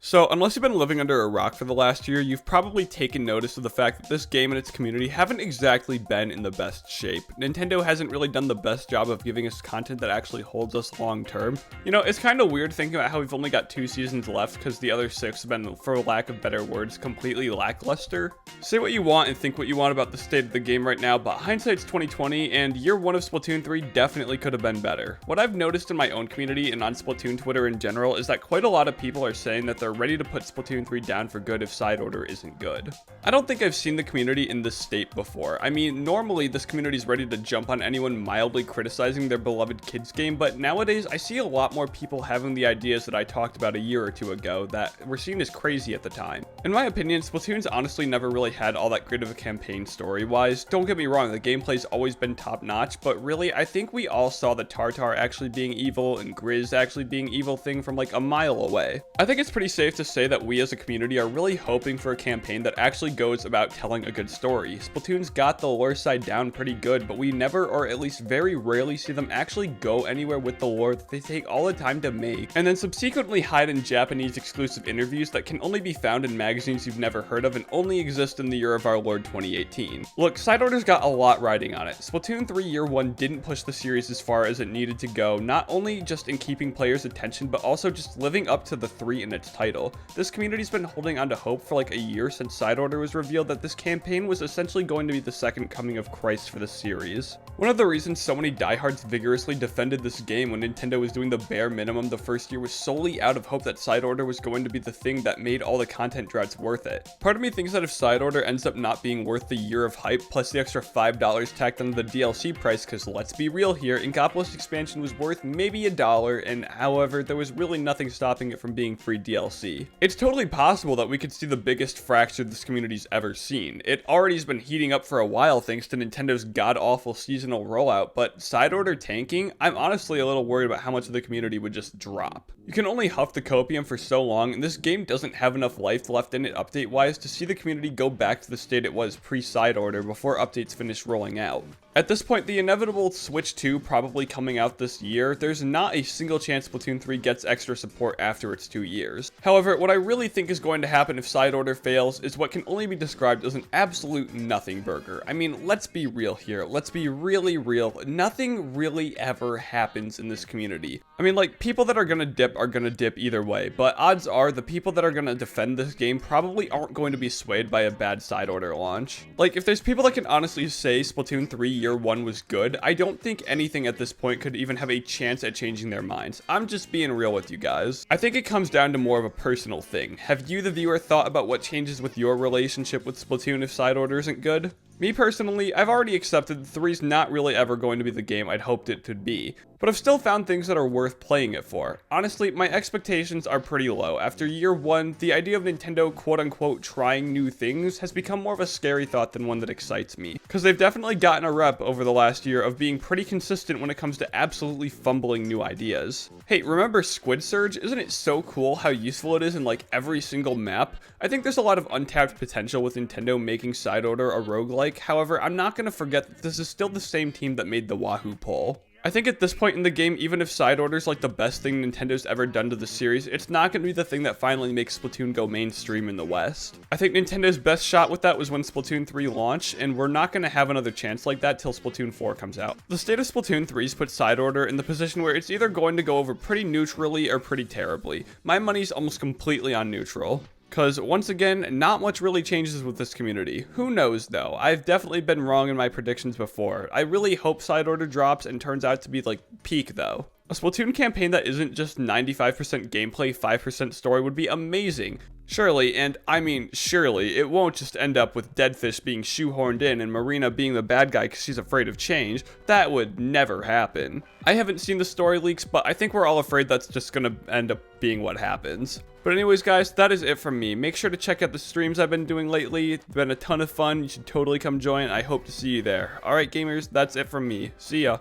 So, unless you've been living under a rock for the last year, you've probably taken notice of the fact that this game and its community haven't exactly been in the best shape. Nintendo hasn't really done the best job of giving us content that actually holds us long term. You know, it's kind of weird thinking about how we've only got 2 seasons left because the other 6 have been, for lack of better words, completely lackluster. Say what you want and think what you want about the state of the game right now, but hindsight's 2020, and year 1 of Splatoon 3 definitely could have been better. What I've noticed in my own community and on Splatoon Twitter in general is that quite a lot of people are saying that they're ready to put Splatoon 3 down for good if side order isn't good. I don't think I've seen the community in this state before. I mean, normally this community is ready to jump on anyone mildly criticizing their beloved kids game, but nowadays I see a lot more people having the ideas that I talked about a year or two ago that were seen as crazy at the time. In my opinion, Splatoon's honestly never really had all that great of a campaign story-wise. Don't get me wrong, the gameplay's always been top-notch, but really, I think we all saw the Tartar actually being evil and Grizz actually being evil thing from like a mile away. I think it's pretty safe to say that we as a community are really hoping for a campaign that actually goes about telling a good story. Splatoon's got the lore side down pretty good, but we never, or at least very rarely, see them actually go anywhere with the lore that they take all the time to make, and then subsequently hide in Japanese exclusive interviews that can only be found in magazines you've never heard of and only exist in the year of our Lord 2018. Look, side order's got a lot riding on it. Splatoon 3 year 1 didn't push the series as far as it needed to go, not only just in keeping players' attention, but also just living up to the 3 in its title. This community's been holding on to hope for like a year since side order was revealed that this campaign was essentially going to be the second coming of Christ for the series. One of the reasons so many diehards vigorously defended this game when Nintendo was doing the bare minimum the first year was solely out of hope that side order was going to be the thing that made all the content droughts worth it. Part of me thinks that if side order ends up not being worth the year of hype plus the extra $5 tacked onto the DLC price, because let's be real here, Inkopolis expansion was worth maybe $1, and however, there was really nothing stopping it from being free DLC. It's totally possible that we could see the biggest fracture this community's ever seen. It already has been heating up for a while thanks to Nintendo's god-awful seasonal rollout, but side order tanking, I'm honestly a little worried about how much of the community would just drop. You can only huff the copium for so long, and this game doesn't have enough life left in it update-wise to see the community go back to the state it was pre-side order before updates finish rolling out. At this point, the inevitable Switch 2 probably coming out this year, there's not a single chance Splatoon 3 gets extra support after its 2 years. However, what I really think is going to happen if side order fails is what can only be described as an absolute nothing burger. I mean, let's be real here. Let's be really real. Nothing really ever happens in this community. I mean, like, people that are gonna dip either way, but odds are the people that are gonna defend this game probably aren't going to be swayed by a bad side order launch. Like, if there's people that can honestly say Splatoon 3 year 1 was good, I don't think anything at this point could even have a chance at changing their minds. I'm just being real with you guys. I think it comes down to more of a personal thing. Have you, the viewer, thought about what changes with your relationship with Splatoon if side order isn't good? Me personally, I've already accepted that 3's not really ever going to be the game I'd hoped it could be, but I've still found things that are worth playing it for. Honestly, my expectations are pretty low. After year 1, the idea of Nintendo quote-unquote trying new things has become more of a scary thought than one that excites me, because they've definitely gotten a rep over the last year of being pretty consistent when it comes to absolutely fumbling new ideas. Hey, remember Squid Surge? Isn't it so cool how useful it is in like every single map? I think there's a lot of untapped potential with Nintendo making side order a roguelike. However, I'm not going to forget that this is still the same team that made the Wahoo poll. I think at this point in the game, even if side order is like the best thing Nintendo's ever done to the series, it's not going to be the thing that finally makes Splatoon go mainstream in the West. I think Nintendo's best shot with that was when Splatoon 3 launched, and we're not going to have another chance like that till Splatoon 4 comes out. The state of Splatoon 3's put side order in the position where it's either going to go over pretty neutrally or pretty terribly. My money's almost completely on neutral. Because, once again, not much really changes with this community. Who knows, though? I've definitely been wrong in my predictions before. I really hope side order drops and turns out to be, like, peak, though. A Splatoon campaign that isn't just 95% gameplay, 5% story would be amazing. Surely, and I mean surely, it won't just end up with Deadfish being shoehorned in and Marina being the bad guy because she's afraid of change. That would never happen. I haven't seen the story leaks, but I think we're all afraid that's just gonna end up being what happens. But anyways, guys, that is it from me. Make sure to check out the streams I've been doing lately. It's been a ton of fun. You should totally come join. I hope to see you there. Alright, gamers, that's it from me. See ya.